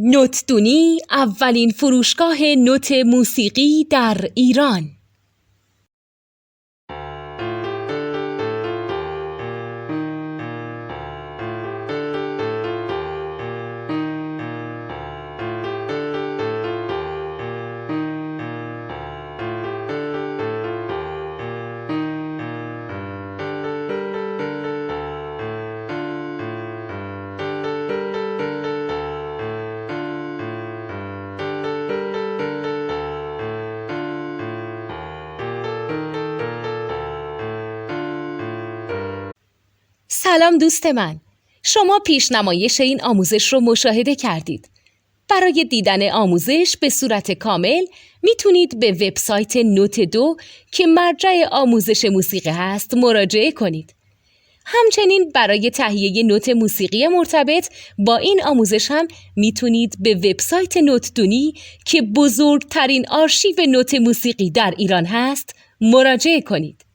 نوتدونی اولین فروشگاه نوت موسیقی در ایران. سلام دوست من، شما پیشنمایش این آموزش رو مشاهده کردید. برای دیدن آموزش به صورت کامل میتونید به وبسایت نوت2 که مرجع آموزش موسیقی هست مراجعه کنید. همچنین برای تهیه نوت موسیقی مرتبط با این آموزش هم میتونید به وبسایت نوتدونی که بزرگترین آرشیو نوت موسیقی در ایران هست مراجعه کنید.